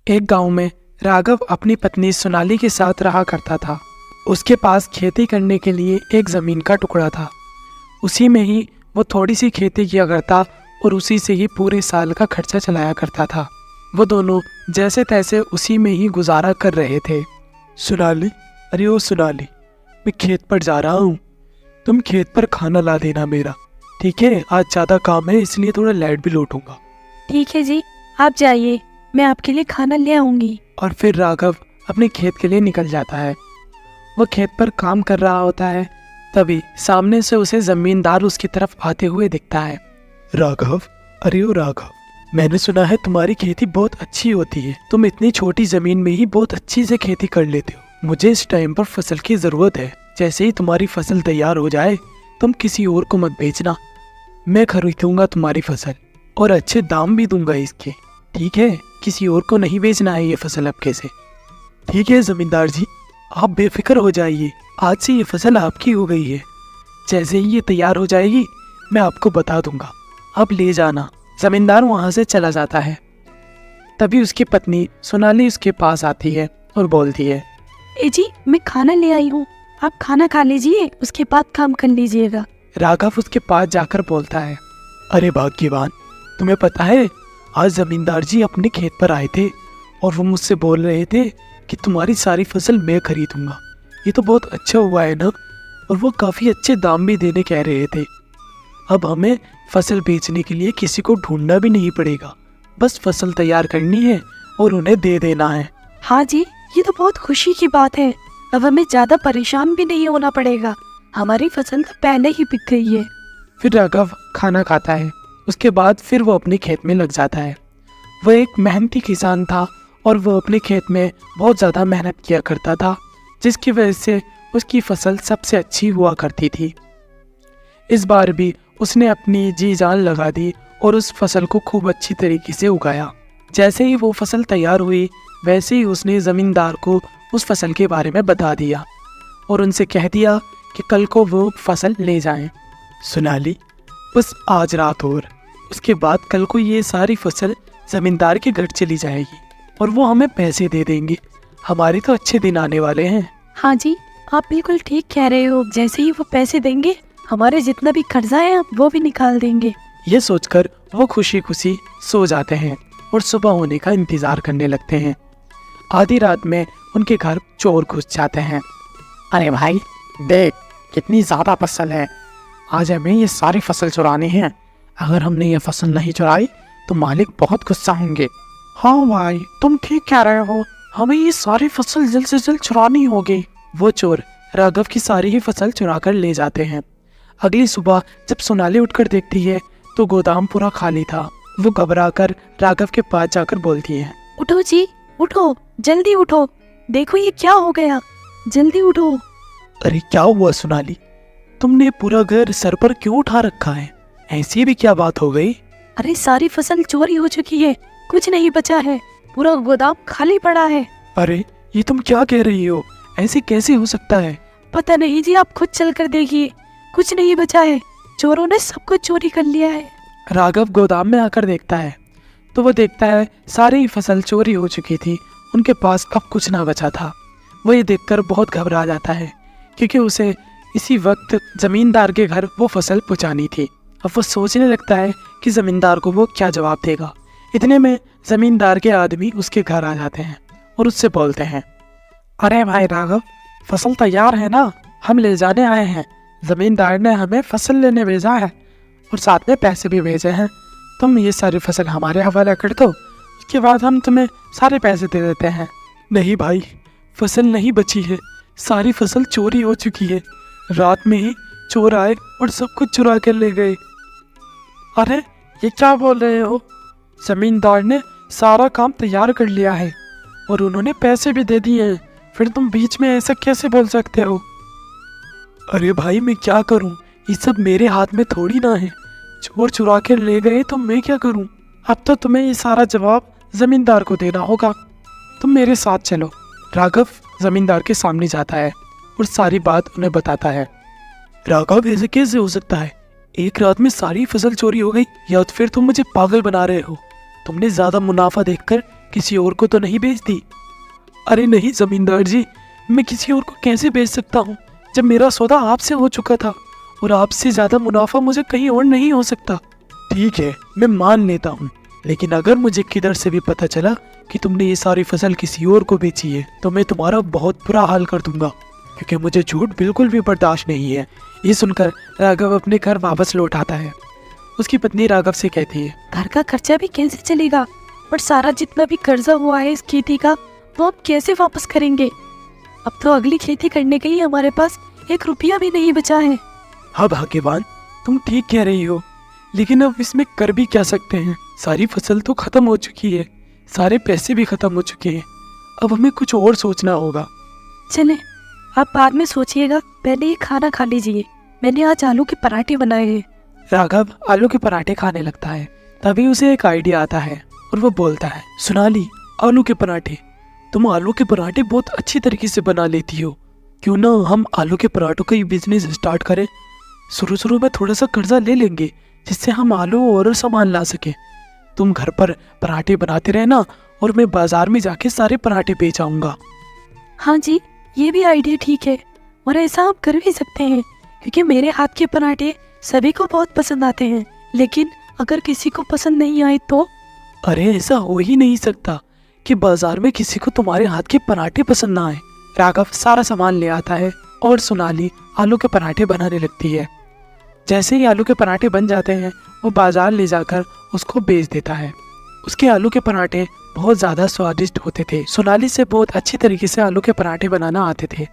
एक गांव में राघव अपनी पत्नी सोनाली के साथ रहा करता था। उसके पास खेती करने के लिए एक ज़मीन का टुकड़ा था। उसी में ही वो थोड़ी सी खेती किया करता और उसी से ही पूरे साल का खर्चा चलाया करता था। वो दोनों जैसे तैसे उसी में ही गुजारा कर रहे थे। सोनाली, अरे ओ सोनाली, मैं खेत पर जा रहा हूँ, तुम खेत पर खाना ला देना मेरा, ठीक है? आज ज़्यादा काम है इसलिए थोड़ा लेट भी लौटूंगा। ठीक है जी, आप जाइए, मैं आपके लिए खाना ले आऊंगी। और फिर राघव अपने खेत के लिए निकल जाता है। वो खेत पर काम कर रहा होता है, तभी सामने से उसे जमींदार उसकी तरफ आते हुए दिखता है। राघव, अरे ओ राघव, मैंने सुना है तुम्हारी खेती बहुत अच्छी होती है, तुम इतनी छोटी जमीन में ही बहुत अच्छी से खेती कर लेते हो। मुझे इस टाइम पर फसल की जरूरत है, जैसे ही तुम्हारी फसल तैयार हो जाए तुम किसी और को मत बेचना, मैं खरीदूंगा तुम्हारी फसल और अच्छे दाम भी दूंगा इसके, ठीक है? किसी और को नहीं बेचना है ये फसल अब से। ठीक है जमींदार जी, आप बेफिक्र हो जाइए, आज से ये फसल आपकी हो गई है, जैसे ही ये तैयार हो जाएगी मैं आपको बता दूंगा, आप ले जाना। जमींदार वहाँ से चला जाता है। तभी उसकी पत्नी सोनाली उसके पास आती है और बोलती है, ए जी, मैं खाना ले आई हूँ, आप खाना खा लीजिए, उसके बाद काम कर लीजिएगा। राघव उसके पास जाकर बोलता है, अरे भाग्यवान, तुम्हें पता है आज जमींदार जी अपने खेत पर आए थे और वो मुझसे बोल रहे थे कि तुम्हारी सारी फसल मैं खरीदूंगा। ये तो बहुत अच्छा हुआ है ना, और वो काफ़ी अच्छे दाम भी देने कह रहे थे। अब हमें फसल बेचने के लिए किसी को ढूंढना भी नहीं पड़ेगा, बस फसल तैयार करनी है और उन्हें दे देना है। हाँ जी, ये तो बहुत खुशी की बात है, अब हमें ज़्यादा परेशान भी नहीं होना पड़ेगा, हमारी फसल तो पहले ही बिक गई है। फिर राघव खाना खाता है, उसके बाद फिर वो अपने खेत में लग जाता है। वह एक मेहनती किसान था और वो अपने खेत में बहुत ज़्यादा मेहनत किया करता था, जिसकी वजह से उसकी फसल सबसे अच्छी हुआ करती थी। इस बार भी उसने अपनी जी जान लगा दी और उस फसल को खूब अच्छी तरीके से उगाया। जैसे ही वो फसल तैयार हुई वैसे ही उसने ज़मींदार को उस फसल के बारे में बता दिया और उनसे कह दिया कि कल को वो फसल ले जाएं। सोनाली, बस आज रात और उसके बाद कल को ये सारी फसल ज़मींदार के घर चली जाएगी और वो हमें पैसे दे देंगे, हमारे तो अच्छे दिन आने वाले हैं। हाँ जी, आप बिल्कुल ठीक कह रहे हो, जैसे ही वो पैसे देंगे हमारे जितना भी कर्जा है वो भी निकाल देंगे। ये सोचकर वो खुशी खुशी सो जाते हैं और सुबह होने का इंतजार करने लगते हैं। आधी रात में उनके घर चोर घुस जाते हैं। अरे भाई देख, कितनी ज़्यादा फसल है, आज हमें ये सारी फसल चुरानी है, अगर हमने ये फसल नहीं चुराई तो मालिक बहुत गुस्सा होंगे। हाँ भाई, तुम ठीक कह रहे हो, हमें ये सारी फसल जल्द से जल्द चुरानी होगी। वो चोर राघव की सारी ही फसल चुरा कर ले जाते हैं। अगली सुबह जब सोनाली उठकर देखती है तो गोदाम पूरा खाली था। वो घबराकर राघव के पास जाकर बोलती है, उठो जी, उठो, जल्दी उठो, देखो ये क्या हो गया, जल्दी उठो। अरे क्या हुआ सोनाली, तुमने पूरा घर सर पर क्यों उठा रखा है, ऐसी भी क्या बात हो गई? अरे सारी फसल चोरी हो चुकी है, कुछ नहीं बचा है, पूरा गोदाम खाली पड़ा है। अरे ये तुम क्या कह रही हो, ऐसे कैसे हो सकता है? पता नहीं जी, आप खुद चल कर देखिए, कुछ नहीं बचा है, चोरों ने सब कुछ चोरी कर लिया है। राघव गोदाम में आकर देखता है तो वो देखता है सारी फसल चोरी हो चुकी थी, उनके पास अब कुछ ना बचा था। वो ये देखकर बहुत घबरा जाता है क्योंकि उसे इसी वक्त जमींदार के घर वो फसल पहुंचानी थी। अब वो सोचने लगता है कि जमींदार को वो क्या जवाब देगा। इतने में जमींदार के आदमी उसके घर आ जाते हैं और उससे बोलते हैं, अरे भाई राघव, फसल तैयार है ना, हम ले जाने आए हैं, जमींदार ने हमें फसल लेने भेजा है और साथ में पैसे भी भेजे हैं, तुम ये सारी फसल हमारे हवाले कर दो, उसके बाद हम तुम्हें सारे पैसे दे देते हैं। नहीं भाई, फसल नहीं बची है, सारी फसल चोरी हो चुकी है, रात में ही चोर आए और सब कुछ चुरा कर ले गए। अरे ये क्या बोल रहे हो, जमींदार ने सारा काम तैयार कर लिया है और उन्होंने पैसे भी दे दिए हैं, फिर तुम बीच में ऐसा कैसे बोल सकते हो? अरे भाई मैं क्या करूं, ये सब मेरे हाथ में थोड़ी ना है, चोर चुरा कर ले गए तो मैं क्या करूं? अब तो तुम्हें ये सारा जवाब जमींदार को देना होगा, तुम मेरे साथ चलो। राघव जमींदार के सामने जाता है और सारी बात उन्हें बताता है। राघव, ऐसे कैसे हो सकता है, एक रात में सारी फसल चोरी हो गई, या तो फिर तुम मुझे पागल बना रहे हो, तुमने ज्यादा मुनाफा देखकर किसी और को तो नहीं बेच दी? अरे नहीं जमींदार जी, मैं किसी और को कैसे बेच सकता हूँ जब मेरा सौदा आपसे हो चुका था और आपसे ज़्यादा मुनाफा मुझे कहीं और नहीं हो सकता। ठीक है, मैं मान लेता हूँ, लेकिन अगर मुझे किधर से भी पता चला कि तुमने ये सारी फसल किसी और को बेची है तो मैं तुम्हारा बहुत बुरा हाल कर दूंगा, क्योंकि मुझे झूठ बिल्कुल भी बर्दाश्त नहीं है। ये सुनकर राघव अपने घर वापस लौट आता है। उसकी पत्नी राघव से कहती है, घर का खर्चा भी कैसे चलेगा और सारा जितना भी कर्जा हुआ है इस खेती का वो हम कैसे वापस करेंगे? अब तो अगली खेती करने के लिए हमारे पास 1 रुपया भी नहीं बचा है। हाँ भाग्यवान, तुम ठीक कह रही हो, लेकिन अब इसमें कर भी क्या सकते हैं? सारी फसल तो खत्म हो चुकी है, सारे पैसे भी खत्म हो चुके हैं। अब हमें कुछ और सोचना होगा। चले, आप बाद में सोचिएगा, पहले ये खाना खा लीजिए। मैंने आज आलू के पराठे बनाए हैं। राघव आलू के पराठे खाने लगता है। तभी उसे एक आइडिया आता है और वो बोलता है, सोनाली, आलू के पराठे, तुम आलू के पराठे बहुत अच्छी तरीके से बना लेती हो, क्यों ना हम आलू के पराठों का ही बिजनेस स्टार्ट करें? शुरू में थोड़ा सा कर्जा ले लेंगे जिससे हम आलू और सामान ला सके। तुम घर पर पराठे बनाते रहना और मैं बाजार में जाके सारे पराठे बेच आऊंगा। हाँ जी, ये भी आइडिया ठीक है और ऐसा आप कर भी सकते हैं, क्योंकि मेरे हाथ के पराठे सभी को बहुत पसंद आते हैं। लेकिन अगर किसी को पसंद नहीं आए तो? अरे ऐसा हो ही नहीं सकता कि बाजार में किसी को तुम्हारे हाथ के पराठे पसंद ना आए। राघव सारा सामान ले आता है और सोनाली आलू के पराठे बनाने लगती है। जैसे ही आलू के पराठे बन जाते हैं वो बाजार ले जाकर उसको बेच देता है। उसके आलू के पराठे बहुत ज़्यादा स्वादिष्ट होते थे। सोनाली से बहुत अच्छी तरीके से आलू के पराठे बनाना आते थे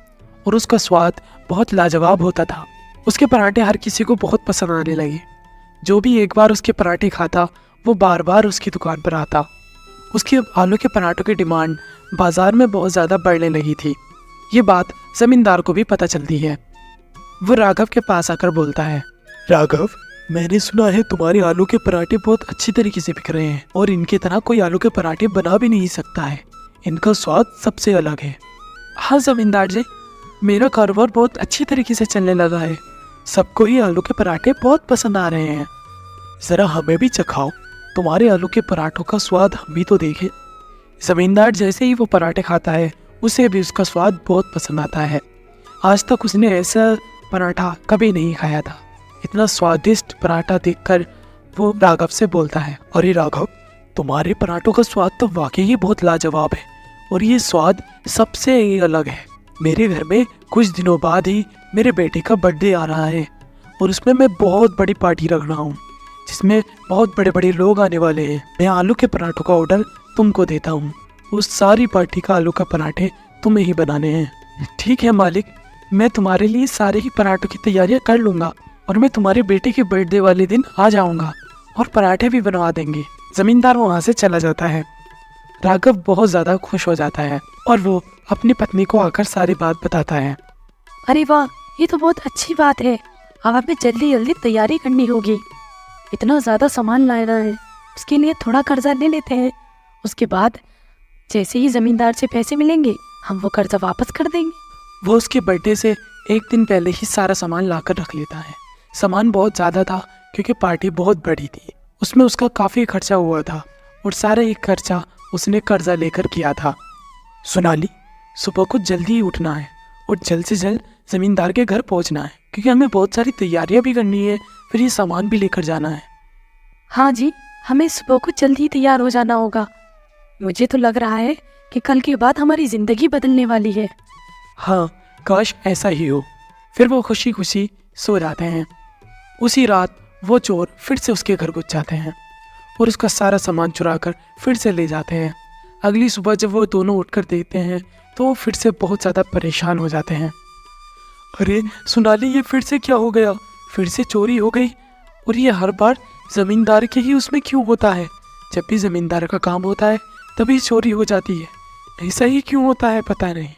और उसका स्वाद बहुत लाजवाब होता था। उसके पराठे हर किसी को बहुत पसंद आने लगे। जो भी एक बार उसके पराठे खाता वो बार बार उसकी दुकान पर आता। उसके आलू के पराठों की डिमांड बाजार में बहुत ज़्यादा बढ़ने लगी थी। ये बात जमींदार को भी पता चलती है। वो राघव के पास आकर बोलता है, राघव, मैंने सुना है तुम्हारे आलू के पराठे बहुत अच्छी तरीके से बिक रहे हैं और इनके तरह कोई आलू के पराठे बना भी नहीं सकता है। इनका स्वाद सबसे अलग है। हाँ जमींदार जी, मेरा कारोबार बहुत अच्छी तरीके से चलने लगा है। सबको ही आलू के पराठे बहुत पसंद आ रहे हैं। ज़रा हमें भी चखाओ, तुम्हारे आलू के पराठों का स्वाद हम भी तो देखें। जमींदार जैसे ही वो पराठे खाता है उसे भी उसका स्वाद बहुत पसंद आता है। आज तक उसने ऐसा पराठा कभी नहीं खाया था। इतना स्वादिष्ट पराठा देखकर वो राघव से बोलता है, अरे राघव, तुम्हारे पराठों का स्वाद तो वाकई ही बहुत लाजवाब है और ये स्वाद सबसे ही अलग है। मेरे घर में कुछ दिनों बाद ही मेरे बेटे का बर्थडे आ रहा है और उसमें मैं बहुत बड़ी पार्टी रख रहा हूँ जिसमें बहुत बड़े बड़े लोग आने वाले हैं। मैं आलू के पराठों का ऑर्डर तुमको देता हूँ। उस सारी पार्टी का आलू का पराठे तुम्हें ही बनाने हैं। ठीक है मालिक, मैं तुम्हारे लिए सारे ही पराठों की तैयारियां कर लूँगा और मैं तुम्हारे बेटे के बर्थडे वाले दिन आ जाऊँगा और पराठे भी बनवा देंगे। ज़मींदार वहाँ से चला जाता है। राघव बहुत ज़्यादा खुश हो जाता है और वो अपनी पत्नी को आकर सारी बात बताता है। अरे वाह, ये तो बहुत अच्छी बात है। अब हमें जल्दी जल्दी तैयारी करनी होगी। इतना ज़्यादा सामान लाना है, उसके लिए थोड़ा कर्जा ले लेते हैं। उसके बाद जैसे ही ज़मींदार से पैसे मिलेंगे हम वो कर्जा वापस कर देंगे। वो उसके बर्थडे से एक दिन पहले ही सारा सामान लाकर रख लेता है। सामान बहुत ज़्यादा था क्योंकि पार्टी बहुत बड़ी थी। उसमें उसका काफ़ी खर्चा हुआ था और सारा एक खर्चा उसने कर्जा लेकर किया था। सोनाली, सुबह को जल्दी ही उठना है और जल्द से जल्द ज़मींदार के घर पहुंचना है, क्योंकि हमें बहुत सारी तैयारियां भी करनी है, फिर ये सामान भी लेकर जाना है। हाँ जी, हमें सुबह को जल्दी तैयार हो जाना होगा। मुझे तो लग रहा है कि कल के बाद हमारी ज़िंदगी बदलने वाली है। हाँ, काश ऐसा ही हो। फिर वो खुशी खुशी सो जाते हैं। उसी रात वो चोर फिर से उसके घर घुस जाते हैं और उसका सारा सामान चुरा कर फिर से ले जाते हैं। अगली सुबह जब वो दोनों उठकर देखते हैं तो वो फिर से बहुत ज़्यादा परेशान हो जाते हैं। अरे सोनाली, ये फिर से क्या हो गया? फिर से चोरी हो गई और ये हर बार ज़मींदार के ही उसमें क्यों होता है? जब भी ज़मींदार का काम होता है तभी चोरी हो जाती है। ऐसा ही क्यों होता है पता नहीं।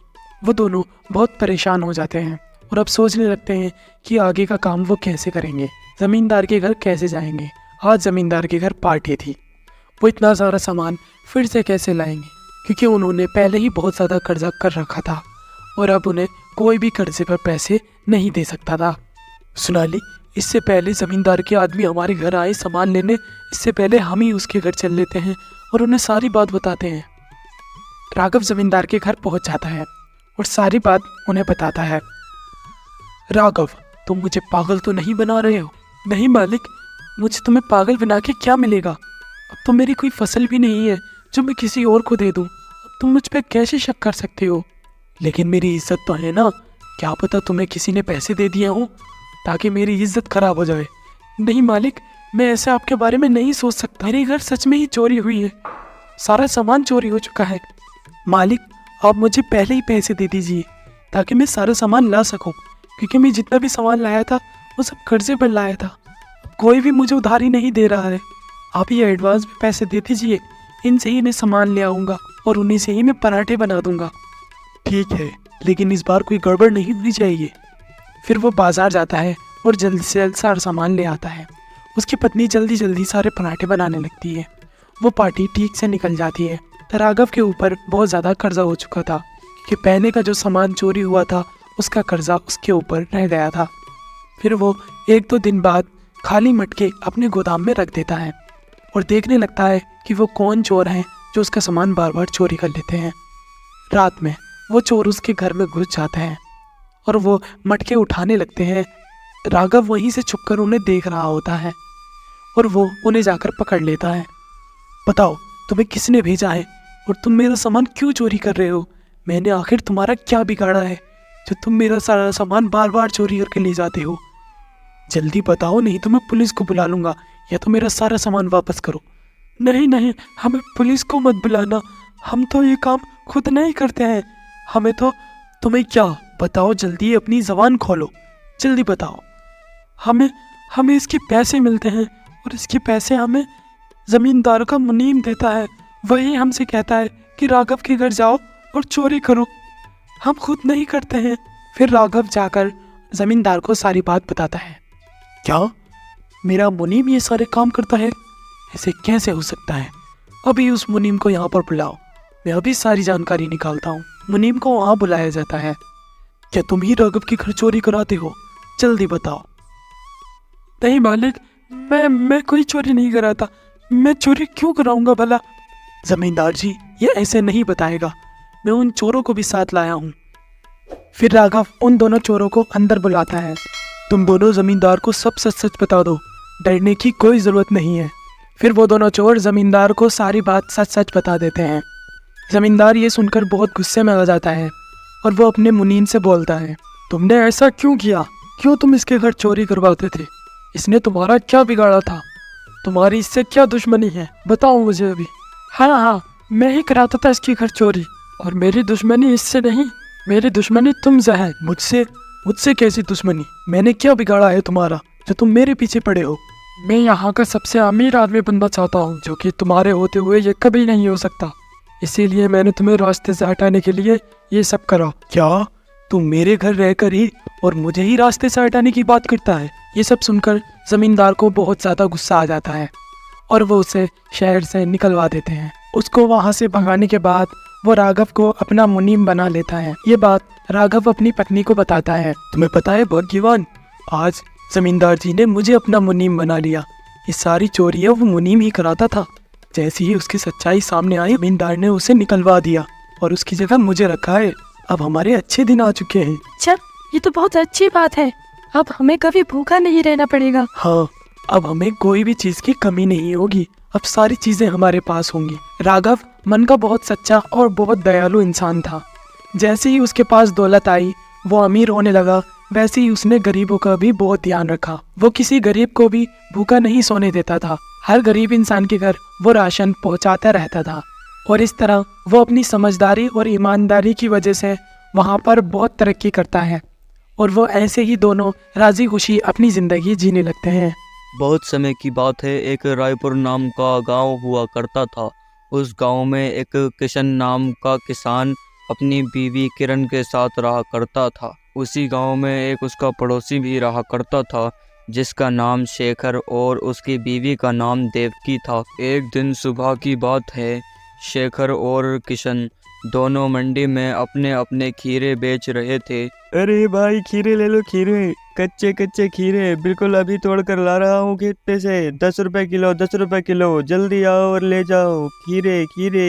वो दोनों बहुत परेशान हो जाते हैं और अब सोचने लगते हैं कि आगे का काम वो कैसे करेंगे, ज़मींदार के घर कैसे जाएंगे। आज ज़मींदार के घर पार्टी थी, वो इतना सारा सामान फिर से कैसे लाएंगे, क्योंकि उन्होंने पहले ही बहुत ज़्यादा कर्जा कर रखा था और अब उन्हें कोई भी कर्जे पर पैसे नहीं दे सकता था। सोनाली, इससे पहले ज़मींदार के आदमी हमारे घर आए सामान लेने, इससे पहले हम ही उसके घर चल लेते हैं और उन्हें सारी बात बताते हैं। राघव जमींदार के घर पहुंच जाता है और सारी बात उन्हें बताता है। राघव, तुम मुझे पागल तो नहीं बना रहे हो? नहीं मालिक, मुझे तुम्हें पागल बना के क्या मिलेगा? अब तो मेरी कोई फसल भी नहीं है जो मैं किसी और को दे दूं। अब तुम मुझ पर कैसे शक कर सकते हो? लेकिन मेरी इज्जत तो है ना, क्या पता तुम्हें किसी ने पैसे दे दिए हों ताकि मेरी इज्जत खराब हो जाए। नहीं मालिक, मैं ऐसे आपके बारे में नहीं सोच सकता। मेरे घर सच में ही चोरी हुई है, सारा सामान चोरी हो चुका है। मालिक, आप मुझे पहले ही पैसे दे दीजिए ताकि मैं सारा सामान ला सकूं, क्योंकि मैं जितना भी सामान लाया था वो सब कर्जे पर लाया था। कोई भी मुझे उधारी नहीं दे रहा है। आप ये एडवांस में पैसे दे दीजिए, इनसे ही मैं सामान ले आऊँगा और उन्हीं से ही मैं पराठे बना दूंगा। ठीक है, लेकिन इस बार कोई गड़बड़ नहीं होनी चाहिए। फिर वो बाजार जाता है और जल्द से जल्द सारा सामान ले आता है। उसकी पत्नी जल्दी जल्दी सारे पराठे बनाने लगती है। वो पार्टी ठीक से निकल जाती है। राघव के ऊपर बहुत ज़्यादा कर्जा हो चुका था, क्योंकि पहले का जो सामान चोरी हुआ था उसका कर्जा उसके ऊपर रह गया था। फिर वो 1-2 दिन बाद खाली मटके अपने गोदाम में रख देता है और देखने लगता है कि वो कौन चोर हैं जो उसका सामान बार बार चोरी कर लेते हैं। रात में वो चोर उसके घर में घुस जाते हैं और वो मटके उठाने लगते हैं। राघव वहीं से छुपकर उन्हें देख रहा होता है और वो उन्हें जाकर पकड़ लेता है। बताओ, तुम्हें किसने भेजा है और तुम मेरा सामान क्यों चोरी कर रहे हो? मैंने आखिर तुम्हारा क्या बिगाड़ा है जो तुम मेरा सारा सामान बार बार चोरी करके ले जाते हो? जल्दी बताओ, नहीं तो मैं पुलिस को बुला लूँगा, या तो मेरा सारा सामान वापस करो। नहीं नहीं, हमें पुलिस को मत बुलाना, हम तो ये काम खुद नहीं करते हैं। हमें तो तुम्हें क्या बताओ, जल्दी अपनी ज़बान खोलो, जल्दी बताओ। हमें इसके पैसे मिलते हैं और इसके पैसे हमें ज़मींदार का मुनीम देता है। वही हमसे कहता है कि राघव के घर जाओ और चोरी करो, हम खुद नहीं करते हैं। फिर राघव जाकर ज़मींदार को सारी बात बताता है। क्या मेरा मुनीम ये सारे काम करता है? ऐसे कैसे हो सकता है? अभी उस मुनीम को यहाँ पर बुलाओ, मैं अभी सारी जानकारी निकालता हूँ। मुनीम को वहाँ बुलाया जाता है। क्या तुम ही राघव के घर चोरी कराते हो? जल्दी बताओ। नहीं मालिक, मैं कोई चोरी नहीं कराता। मैं चोरी क्यों कराऊंगा भला? जमींदार जी, ये ऐसे नहीं बताएगा, मैं उन चोरों को भी साथ लाया हूँ। फिर राघव उन दोनों चोरों को अंदर बुलाता है। तुम दोनों जमींदार को सब सच सच बता दो, डरने की कोई ज़रूरत नहीं है। फिर वो दोनों चोर जमींदार को सारी बात सच सच बता देते हैं। जमींदार ये सुनकर बहुत गुस्से में आ जाता है और वो अपने मुनीम से बोलता है, तुमने ऐसा क्यों किया? क्यों तुम इसके घर चोरी करवाते थे? इसने तुम्हारा क्या बिगाड़ा था? तुम्हारी इससे क्या दुश्मनी है? बताओ मुझे अभी। हाँ, मैं ही कराता था इसके घर चोरी, और मेरी दुश्मनी इससे नहीं, मेरी दुश्मनी तुमसे है। मुझसे कैसी दुश्मनी? मैंने क्या बिगाड़ा है तुम्हारा जो तुम मेरे पीछे पड़े हो? मैं यहाँ का सबसे अमीर आदमी बनना चाहता हूँ, जो कि तुम्हारे होते हुए ये कभी नहीं हो सकता। इसीलिए मैंने तुम्हें रास्ते से हटाने के लिए ये सब करा। क्या तुम मेरे घर रहकर ही और मुझे ही रास्ते से हटाने की बात करता है? ये सब सुनकर जमींदार को बहुत ज़्यादा गुस्सा आ जाता है और वो उसे शहर से निकलवा देते हैं। उसको वहाँ से भगाने के बाद वो राघव को अपना मुनीम बना लेता है। ये बात राघव अपनी पत्नी को बताता है। तुम्हें पता है भाग्यवान, आज जमींदार जी ने मुझे अपना मुनीम बना लिया। ये सारी चोरियाँ वो मुनीम ही कराता था। जैसे ही उसकी सच्चाई सामने आई, जमींदार ने उसे निकलवा दिया और उसकी जगह मुझे रखा है। अब हमारे अच्छे दिन आ चुके हैं। अच्छा, ये तो बहुत अच्छी बात है। अब हमें कभी भूखा नहीं रहना पड़ेगा। हाँ, अब हमें कोई भी चीज़ की कमी नहीं होगी। अब सारी चीज़ें हमारे पास होंगी। राघव मन का बहुत सच्चा और बहुत दयालु इंसान था। जैसे ही उसके पास दौलत आई, वो अमीर होने लगा। वैसे ही उसने गरीबों का भी बहुत ध्यान रखा। वो किसी गरीब को भी भूखा नहीं सोने देता था। हर गरीब इंसान के घर वो राशन पहुंचाता रहता था और इस तरह वो अपनी समझदारी और ईमानदारी की वजह से वहाँ पर बहुत तरक्की करता है और वो ऐसे ही दोनों राजी खुशी अपनी ज़िंदगी जीने लगते हैं। बहुत समय की बात है, एक रायपुर नाम का गांव हुआ करता था। उस गांव में एक किशन नाम का किसान अपनी बीवी किरण के साथ रहा करता था। उसी गांव में एक उसका पड़ोसी भी रहा करता था, जिसका नाम शेखर और उसकी बीवी का नाम देवकी था। एक दिन सुबह की बात है, शेखर और किशन दोनों मंडी में अपने अपने खीरे बेच रहे थे। अरे भाई, खीरे ले लो, खीरे, कच्चे कच्चे खीरे, बिल्कुल अभी तोड़ कर ला रहा हूँ खेत पे से। 10 रुपए किलो, 10 रुपए किलो, जल्दी आओ और ले जाओ खीरे खीरे।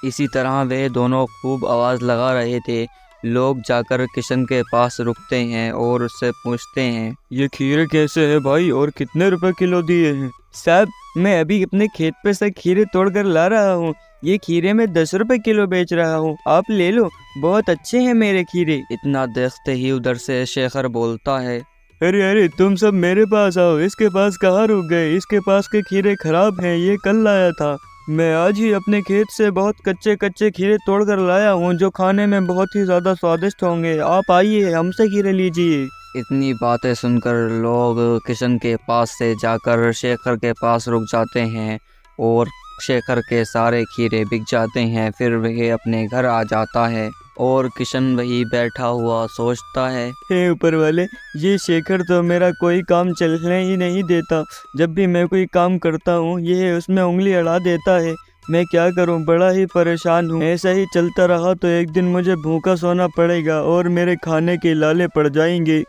इसी तरह वे दोनों खूब आवाज़ लगा रहे थे। लोग जाकर किशन के पास रुकते हैं और उससे पूछते हैं, ये खीरे कैसे है भाई और कितने रुपए किलो दिए हैं? साहब, मैं अभी अपने खेत पे से खीरे तोड़ कर ला रहा हूँ। ये खीरे मैं 10 रुपए किलो बेच रहा हूँ, आप ले लो, बहुत अच्छे हैं मेरे खीरे। इतना देखते ही उधर से शेखर बोलता है, अरे अरे तुम सब मेरे पास आओ, इसके पास कहाँ रुक गए? इसके पास के खीरे खराब हैं, ये कल लाया था। मैं आज ही अपने खेत से बहुत कच्चे कच्चे खीरे तोड़ कर लाया हूँ जो खाने में बहुत ही ज़्यादा स्वादिष्ट होंगे। आप आइए, हमसे खीरे लीजिए। इतनी बातें सुनकर लोग किशन के पास से जाकर शेखर के पास रुक जाते हैं और शेखर के सारे खीरे बिक जाते हैं। फिर वह अपने घर आ जाता है और किशन वही बैठा हुआ सोचता है, हे ऊपर वाले, ये शेखर तो मेरा कोई काम चलने ही नहीं देता। जब भी मैं कोई काम करता हूँ ये उसमें उंगली अड़ा देता है। मैं क्या करूँ, बड़ा ही परेशान हूँ। ऐसा ही चलता रहा तो एक दिन मुझे भूखा सोना पड़ेगा और मेरे खाने के लाले पड़ जाएंगे।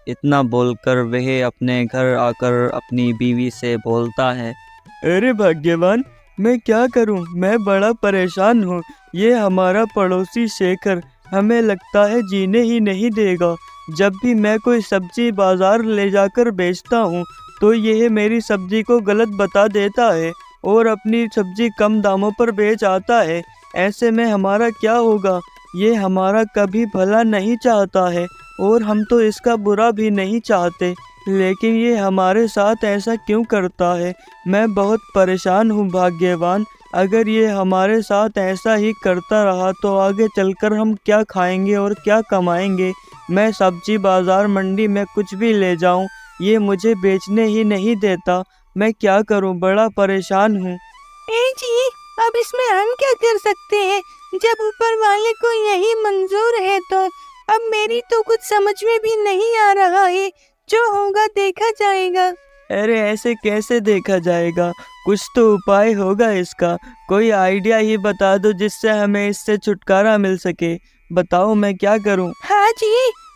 इतना बोलकर वह अपने घर आकर अपनी बीवी से बोलता है, अरे भाग्यवान, मैं क्या करूं, मैं बड़ा परेशान हूं। ये हमारा पड़ोसी शेखर हमें लगता है जीने ही नहीं देगा। जब भी मैं कोई सब्जी बाजार ले जाकर बेचता हूं तो यह मेरी सब्जी को गलत बता देता है और अपनी सब्जी कम दामों पर बेच आता है। ऐसे में हमारा क्या होगा? ये हमारा कभी भला नहीं चाहता है और हम तो इसका बुरा भी नहीं चाहते, लेकिन ये हमारे साथ ऐसा क्यों करता है? मैं बहुत परेशान हूँ भाग्यवान। अगर ये हमारे साथ ऐसा ही करता रहा तो आगे चलकर हम क्या खाएंगे और क्या कमाएंगे? मैं सब्जी बाजार मंडी में कुछ भी ले जाऊँ ये मुझे बेचने ही नहीं देता। मैं क्या करूँ, बड़ा परेशान हूँ। जी, अब इसमें हम क्या कर सकते हैं? जब ऊपर वाले को यही मंजूर है तो अब मेरी तो कुछ समझ में भी नहीं आ रहा है। जो होगा देखा जाएगा। अरे ऐसे कैसे देखा जाएगा? कुछ तो उपाय होगा इसका। कोई आइडिया ही बता दो जिससे हमें इससे छुटकारा मिल सके। बताओ मैं क्या करूं? हाँ जी,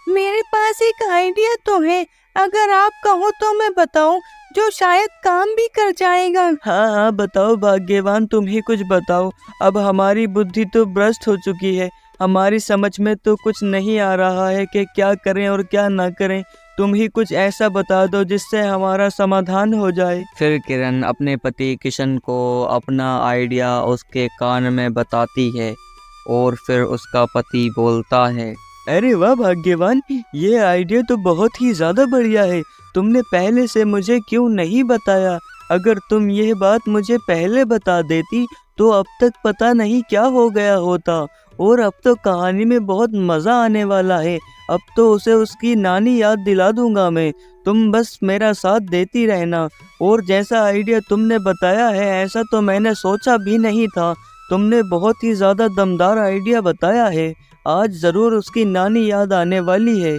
मेरे पास एक आइडिया तो है। अगर आप कहो तो मैं बताऊं, जो शायद काम भी कर जाएगा। हाँ हाँ बताओ भाग्यवान, तुम ही कुछ बताओ। अब हमारी बुद्धि तो भ्रष्ट हो चुकी है। हमारी समझ में तो कुछ नहीं आ रहा है कि क्या करें और क्या ना करें। तुम ही कुछ ऐसा बता दो जिससे हमारा समाधान हो जाए। फिर किरण अपने पति किशन को अपना आइडिया उसके कान में बताती है और फिर उसका पति बोलता है, अरे वाह भाग्यवान, ये आइडिया तो बहुत ही ज़्यादा बढ़िया है। तुमने पहले से मुझे क्यों नहीं बताया? अगर तुम यह बात मुझे पहले बता देती तो अब तक पता नहीं क्या हो गया होता। और अब तो कहानी में बहुत मज़ा आने वाला है। अब तो उसे उसकी नानी याद दिला दूंगा मैं। तुम बस मेरा साथ देती रहना। और जैसा आइडिया तुमने बताया है ऐसा तो मैंने सोचा भी नहीं था। तुमने बहुत ही ज़्यादा दमदार आइडिया बताया है। आज ज़रूर उसकी नानी याद आने वाली है।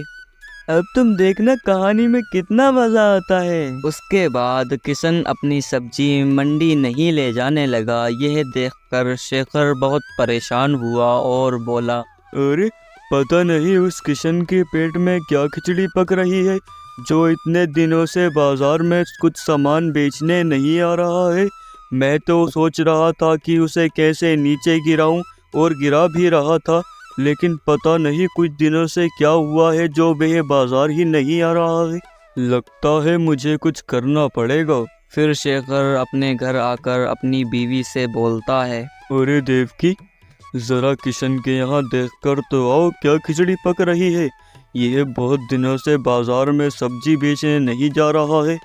अब तुम देखना कहानी में कितना मज़ा आता है। उसके बाद किशन अपनी सब्जी मंडी नहीं ले जाने लगा। यह देखकर शेखर बहुत परेशान हुआ और बोला, अरे पता नहीं उस किशन के पेट में क्या खिचड़ी पक रही है जो इतने दिनों से बाजार में कुछ सामान बेचने नहीं आ रहा है। मैं तो सोच रहा था कि उसे कैसे नीचे गिराऊं और गिरा भी रहा था, लेकिन पता नहीं कुछ दिनों से क्या हुआ है जो वह बाजार ही नहीं आ रहा है। लगता है मुझे कुछ करना पड़ेगा। फिर शेखर अपने घर आकर अपनी बीवी से बोलता है, अरे देवकी, ज़रा किशन के यहाँ देखकर तो आओ क्या खिचड़ी पक रही है। यह बहुत दिनों से बाजार में सब्जी बेचने नहीं जा रहा है।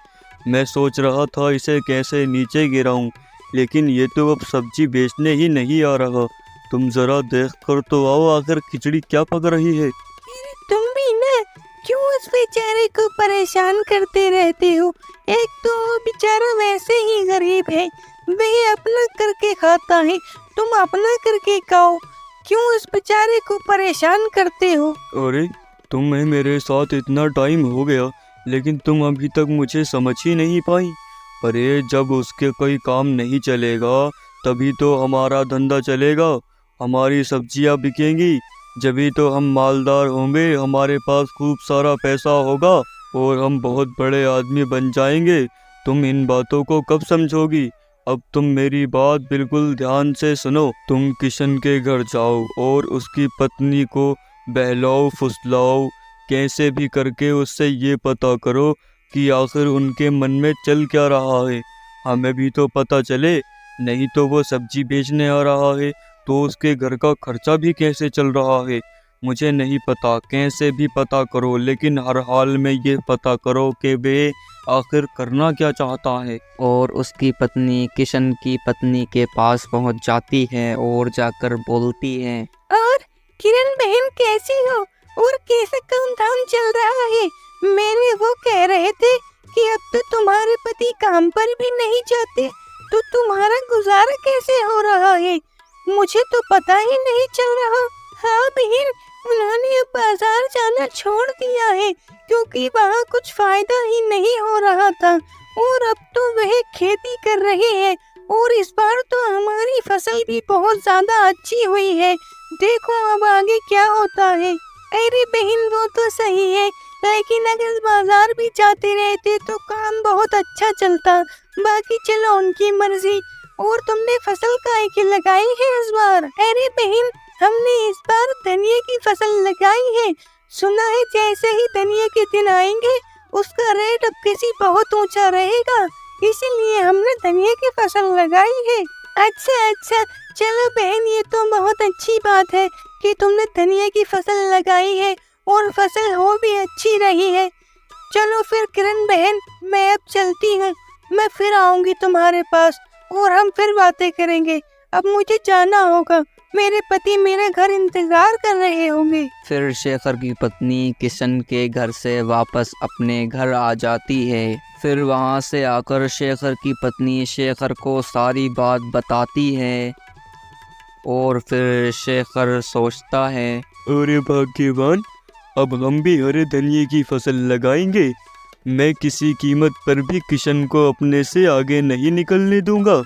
मैं सोच रहा था इसे कैसे नीचे गिराऊं, लेकिन ये तो अब सब्जी बेचने ही नहीं आ रहा। तुम जरा देख कर तो आओ आखिर खिचड़ी क्या पक रही है। तुम भी ना क्यों उस बेचारे को परेशान करते रहते हो? एक तो वो बेचारा वैसे ही गरीब है, वह अपना करके खाता है, तुम अपना करके खाओ। क्यों उस बेचारे को परेशान करते हो? अरे तुम्हें मेरे साथ इतना टाइम हो गया लेकिन तुम अभी तक मुझे समझ ही नहीं पाई। अरे जब उसके कोई काम नहीं चलेगा तभी तो हमारा धंधा चलेगा, हमारी सब्जियां बिकेंगी, जभी तो हम मालदार होंगे, हमारे पास खूब सारा पैसा होगा और हम बहुत बड़े आदमी बन जाएंगे। तुम इन बातों को कब समझोगी? अब तुम मेरी बात बिल्कुल ध्यान से सुनो। तुम किशन के घर जाओ और उसकी पत्नी को बहलाओ फुसलाओ, कैसे भी करके उससे ये पता करो कि आखिर उनके मन में चल क्या रहा है। हमें भी तो पता चले, नहीं तो वो सब्जी बेचने आ रहा है तो उसके घर का खर्चा भी कैसे चल रहा है। मुझे नहीं पता, कैसे भी पता करो, लेकिन हर हाल में ये पता करो कि वे आखिर करना क्या चाहता है। और उसकी पत्नी किशन की पत्नी के पास पहुंच जाती है और जाकर बोलती है, और किरण बहन कैसी हो और कैसा काम धाम चल रहा है? मैंने वो कह रहे थे कि अब तो तुम्हारे पति काम पर भी नहीं जाते, तो तुम्हारा गुजारा कैसे हो रहा है? मुझे तो पता ही नहीं चल रहा। हाँ बहन, उन्होंने अब बाजार जाना छोड़ दिया है क्योंकि वहाँ कुछ फायदा ही नहीं हो रहा था, और अब तो वह खेती कर रहे हैं और इस बार तो हमारी फसल भी बहुत ज्यादा अच्छी हुई है। देखो अब आगे क्या होता है। अरे बहन वो तो सही है, लेकिन अगर बाजार भी जाते रहते तो काम बहुत अच्छा चलता। बाकी चलो उनकी मर्जी। और तुमने फसल काहे की लगाई है इस बार? अरे बहन, हमने इस बार धनिया की फसल लगाई है। सुना है जैसे ही धनिया के दिन आएंगे उसका रेट अब किसी बहुत ऊंचा रहेगा, इसीलिए हमने धनिया की फसल लगाई है। अच्छा, चलो बहन, ये तो बहुत अच्छी बात है कि तुमने धनिया की फसल लगाई है और फसल हो भी अच्छी रही है। चलो फिर किरण बहन, मैं अब चलती हूँ। मैं फिर आऊंगी तुम्हारे पास और हम फिर बातें करेंगे। अब मुझे जाना होगा, मेरे पति मेरे घर इंतजार कर रहे होंगे। फिर शेखर की पत्नी किशन के घर से वापस अपने घर आ जाती है। फिर वहाँ से आकर शेखर की पत्नी शेखर को सारी बात बताती है और फिर शेखर सोचता है, अरे भाग्यवान, अब हम भी हरे धनिये की फसल लगाएंगे। मैं किसी कीमत पर भी किशन को अपने से आगे नहीं निकलने दूंगा।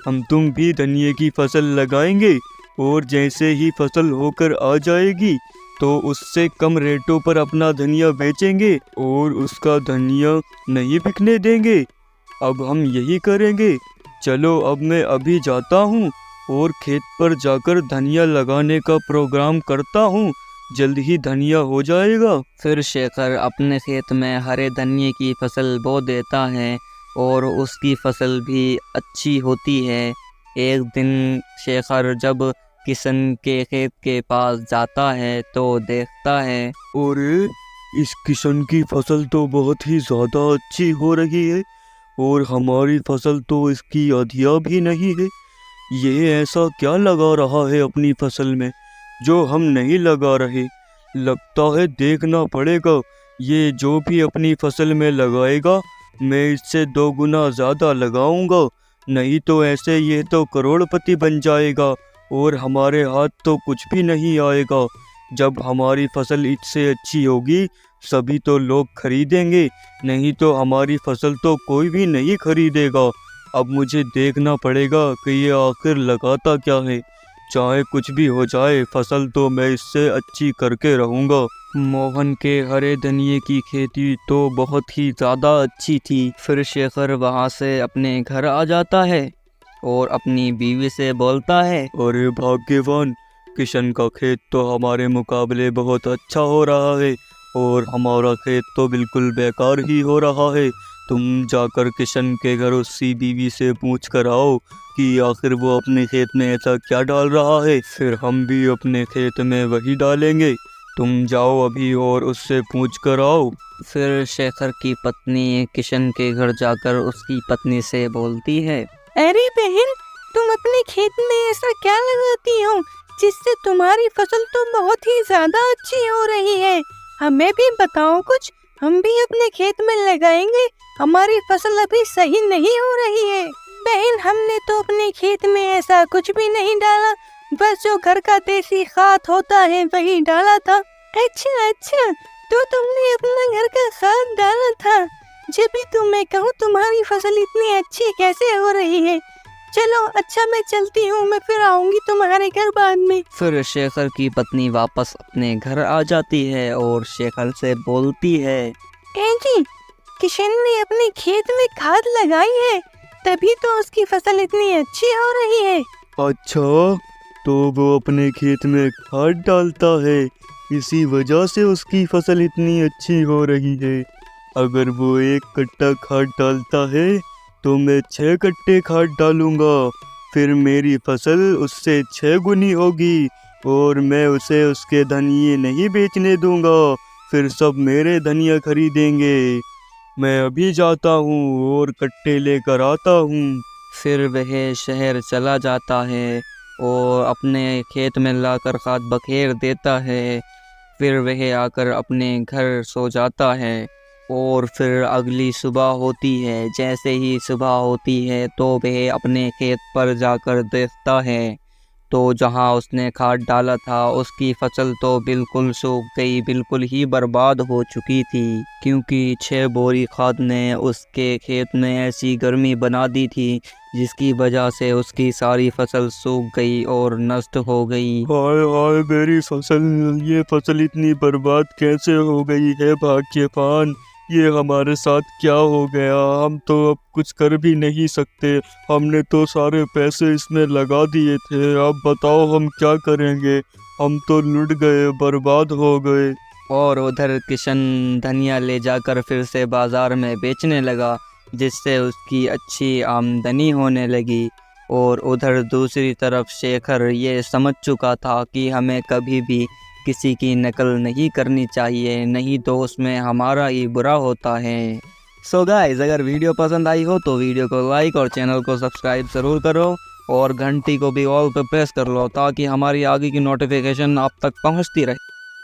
हम तुम भी धनिये की फसल लगाएंगे और जैसे ही फसल होकर आ जाएगी तो उससे कम रेटों पर अपना धनिया बेचेंगे और उसका धनिया नहीं बिकने देंगे। अब हम यही करेंगे। चलो अब मैं अभी जाता हूँ और खेत पर जाकर धनिया लगाने का प्रोग्राम करता हूँ, जल्द ही धनिया हो जाएगा। फिर शेखर अपने खेत में हरे धनिये की फसल बो देता है और उसकी फसल भी अच्छी होती है। एक दिन शेखर जब किशन के खेत के पास जाता है तो देखता है, अरे इस किशन की फसल तो बहुत ही ज़्यादा अच्छी हो रही है और हमारी फसल तो इसकी आधिया भी नहीं है। ये ऐसा क्या लगा रहा है अपनी फसल में जो हम नहीं लगा रहे? लगता है देखना पड़ेगा। ये जो भी अपनी फसल में लगाएगा मैं इससे 2 गुना ज़्यादा लगाऊंगा, नहीं तो ऐसे ये तो करोड़पति बन जाएगा और हमारे हाथ तो कुछ भी नहीं आएगा। जब हमारी फसल इससे अच्छी होगी सभी तो लोग खरीदेंगे, नहीं तो हमारी फसल तो कोई भी नहीं खरीदेगा। अब मुझे देखना पड़ेगा कि ये आखिर लगाता क्या है। चाहे कुछ भी हो जाए, फसल तो मैं इससे अच्छी करके रहूँगा। मोहन के हरे धनिये की खेती तो बहुत ही ज़्यादा अच्छी थी। फिर शेखर वहाँ से अपने घर आ जाता है और अपनी बीवी से बोलता है, अरे भाग्यवान, किशन का खेत तो हमारे मुकाबले बहुत अच्छा हो रहा है और हमारा खेत तो बिल्कुल बेकार ही हो रहा है। तुम जाकर किशन के घर उसकी बीवी से पूछ कर आओ कि आखिर वो अपने खेत में ऐसा क्या डाल रहा है, फिर हम भी अपने खेत में वही डालेंगे। तुम जाओ अभी और उससे पूछ कर आओ। फिर शेखर की पत्नी किशन के घर जाकर उसकी पत्नी से बोलती है, अरे बहन, तुम अपने खेत में ऐसा क्या लगाती हो जिससे तुम्हारी फसल तो बहुत ही ज्यादा अच्छी हो रही है? हमें भी बताओ कुछ, हम भी अपने खेत में लगाएंगे। हमारी फसल अभी सही नहीं हो रही है। बहन, हमने तो अपने खेत में ऐसा कुछ भी नहीं डाला, बस जो घर का देसी खाद होता है वही डाला था। अच्छा, तो तुमने अपना घर का खाद डाला था, जब भी तो मैं कहूँ तुम्हारी फसल इतनी अच्छी कैसे हो रही है। चलो अच्छा, मैं चलती हूँ, मैं फिर आऊंगी तुम्हारे घर बाद में। फिर शेखर की पत्नी वापस अपने घर आ जाती है और शेखर से बोलती है, जी, किशन ने अपने खेत में खाद लगाई है, तभी तो उसकी फसल इतनी अच्छी हो रही है। अच्छा, तो वो अपने खेत में खाद डालता है, इसी वजह से उसकी फसल इतनी अच्छी हो रही है। अगर वो 1 कट्टा खाद डालता है तो मैं 6 कट्टे खाद डालूंगा, फिर मेरी फसल उससे 6 गुनी होगी और मैं उसे उसके धनिये नहीं बेचने दूंगा, फिर सब मेरे धनिया खरीदेंगे। मैं अभी जाता हूँ और कट्टे लेकर आता हूँ। फिर वह शहर चला जाता है और अपने खेत में लाकर खाद बखेर देता है। फिर वह आकर अपने घर सो जाता है और फिर अगली सुबह होती है। जैसे ही सुबह होती है तो वह अपने खेत पर जाकर देखता है तो जहाँ उसने खाद डाला था उसकी फसल तो बिल्कुल सूख गई, बिल्कुल ही बर्बाद हो चुकी थी, क्योंकि 6 बोरी खाद ने उसके खेत में ऐसी गर्मी बना दी थी जिसकी वजह से उसकी सारी फसल सूख गई और नष्ट हो गई। हाय हाय मेरी फसल, ये फसल इतनी बर्बाद कैसे हो गई है भाग्यवान, ये हमारे साथ क्या हो गया। हम तो अब कुछ कर भी नहीं सकते, हमने तो सारे पैसे इसमें लगा दिए थे। अब बताओ हम क्या करेंगे, हम तो लुट गए, बर्बाद हो गए। और उधर किशन धनिया ले जाकर फिर से बाज़ार में बेचने लगा, जिससे उसकी अच्छी आमदनी होने लगी। और उधर दूसरी तरफ शेखर ये समझ चुका था कि हमें कभी भी किसी की नकल नहीं करनी चाहिए, नहीं तो उसमें हमारा ही बुरा होता है। सो गाइस, अगर वीडियो पसंद आई हो तो वीडियो को लाइक और चैनल को सब्सक्राइब ज़रूर करो और घंटी को भी ऑल पे प्रेस कर लो ताकि हमारी आगे की नोटिफिकेशन आप तक पहुंचती रहे।